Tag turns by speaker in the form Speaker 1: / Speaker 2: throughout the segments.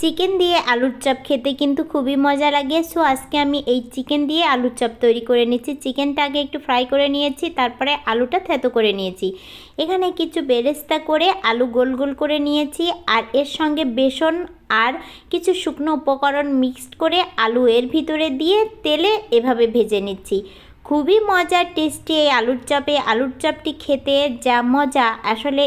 Speaker 1: Chicken দিয়ে আলুর chop খেতে কিন্তু খুবই মজা লাগে। সো আজকে আমি এই চিকেন দিয়ে আলুর চপ তৈরি করে নিচ্ছি। চিকেনটা আগে একটু ফ্রাই করে নিয়েছি, তারপরে আলুটা থেতো করে নিয়েছি। এখানে কিছু বেরেস্তা করে আলু গোল গোল করে নিয়েছি, আর এর সঙ্গে বেসন আর কিছু শুকনো উপকরণ মিক্সড করে আলু এর ভিতরে দিয়ে তেলে এভাবে ভেজে নিচ্ছি। খুবই মজার টেস্টি এই আলুর চপে। আলুর চপটি খেতে যা মজা, আসলে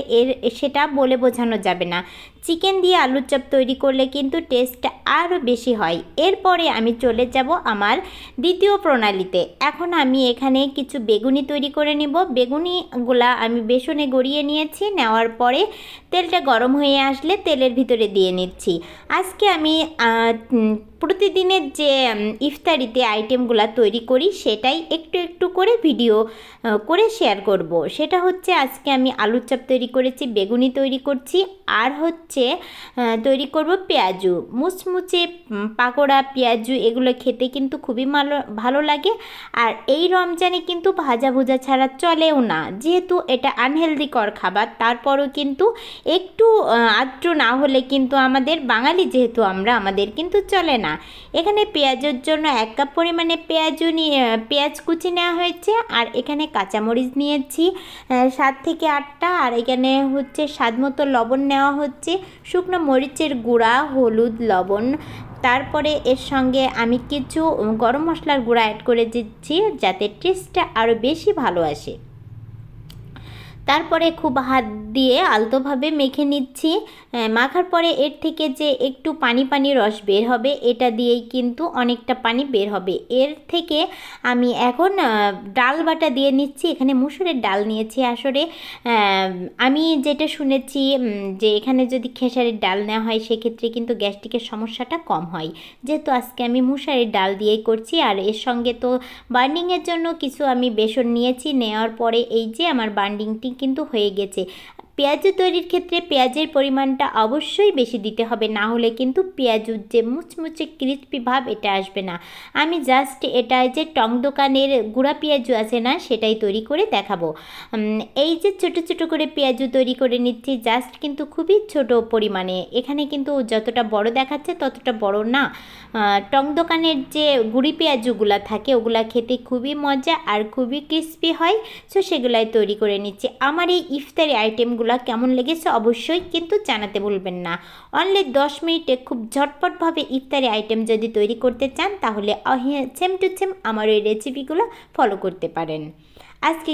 Speaker 1: সেটা বলে বোঝানো যাবে না। চিকেন দিয়ে আলুর চপ তৈরি করলে কিন্তু টেস্টটা আরও বেশি হয়। এরপরে আমি চলে যাব আমার দ্বিতীয় প্রণালীতে। এখন আমি এখানে কিছু বেগুনি তৈরি করে নিব। বেগুনিগুলা আমি বেসনে গড়িয়ে নিয়েছি, নেওয়ার পরে তেলটা গরম হয়ে আসলে তেলের ভিতরে দিয়ে নিচ্ছি। আজকে আমি প্রতিদিনের যে ইফতারিতে আইটেমগুলো তৈরি করি সেটাই একটু একটু করে ভিডিও করে শেয়ার করব। সেটা হচ্ছে আজকে আমি আলুর চপ তৈরি করেছি, বেগুনি তৈরি করছি, আর হচ্ছে তৈরি করব পেঁয়াজু। মুচমুচে পাকোড়া পেঁয়াজু এগুলো খেতে কিন্তু খুবই ভালো লাগে। আর এই রমজানে কিন্তু ভাজা ভুজা ছাড়া চলেও না, যেহেতু এটা আনহেলদিকর খাবার। তারপরও কিন্তু একটু আদ্র না হলে কিন্তু আমাদের বাঙালি যেহেতু আমাদের কিন্তু চলে না। এখানে পেঁয়াজের জন্য 1 কাপ পরিমাণে পেঁয়াজ কুচি নেওয়া হয়েছে, আর এখানে কাঁচামরিচ নিয়েছি 7 থেকে 8টা, আর এখানে হচ্ছে স্বাদ মতো লবণ নেওয়া হচ্ছে, শুকনো মরিচের গুঁড়া, হলুদ, লবণ। তারপরে এর সঙ্গে আমি কিছু গরম মশলার গুঁড়া অ্যাড করে দিচ্ছি যাতে টেস্টটা আরও বেশি ভালো আসে। তারপরে খুব হাত দিয়ে আলতোভাবে মেখে নিচ্ছি। মাখার পরে এর থেকে যে একটু পানি পানি রস বের হবে, এটা দিয়েই কিন্তু অনেকটা পানি বের হবে। এর থেকে আমি এখন ডাল বাটা দিয়ে নিচ্ছি। এখানে মুসুরের ডাল নিয়েছি। আসলে আমি যেটা শুনেছি যে এখানে যদি খেসারির ডাল নেওয়া হয় সেক্ষেত্রে কিন্তু গ্যাস্ট্রিকের সমস্যাটা কম হয়। যেহেতু আজকে আমি মুসুরের ডাল দিয়েই করছি। আর এর সঙ্গে তো বার্নিংয়ের জন্য কিছু আমি বেসন নিয়েছি, নেওয়ার পরে এই যে আমার বার্নিংটি কিন্তু হয়ে গেছে। পেঁয়াজু তৈরির ক্ষেত্রে পেঁয়াজের পরিমাণটা অবশ্যই বেশি দিতে হবে, না হলে কিন্তু পেঁয়াজুর যে মুচমুচে ক্রিস্পি ভাব এটা আসবে না। আমি জাস্ট এটা যে টং দোকানের গুঁড়া পেঁয়াজু আছে না, সেটাই তৈরি করে দেখাবো। এই যে ছোটো ছোটো করে পেঁয়াজু তৈরি করে নিচ্ছি, জাস্ট কিন্তু খুবই ছোট পরিমাণে। এখানে কিন্তু যতটা বড় দেখাচ্ছে ততটা বড় না। টং দোকানের যে গুঁড়ি পেঁয়াজুগুলো থাকে ওগুলা খেতে খুবই মজা আর খুবই ক্রিস্পি হয়। সো সেগুলাই তৈরি করে নিচ্ছি। আমার এই ইফতারি আইটেমগুলো কেমন লেগেছে অবশ্যই কিন্তু জানাতে ভুলবেন না। অনলি 10 মিনিটে খুব ঝটপটভাবে ইফতারি আইটেম যদি তৈরি করতে চান, তাহলে সেম টু সেম আমার এই রেসিপিগুলো ফলো করতে পারেন। আজকে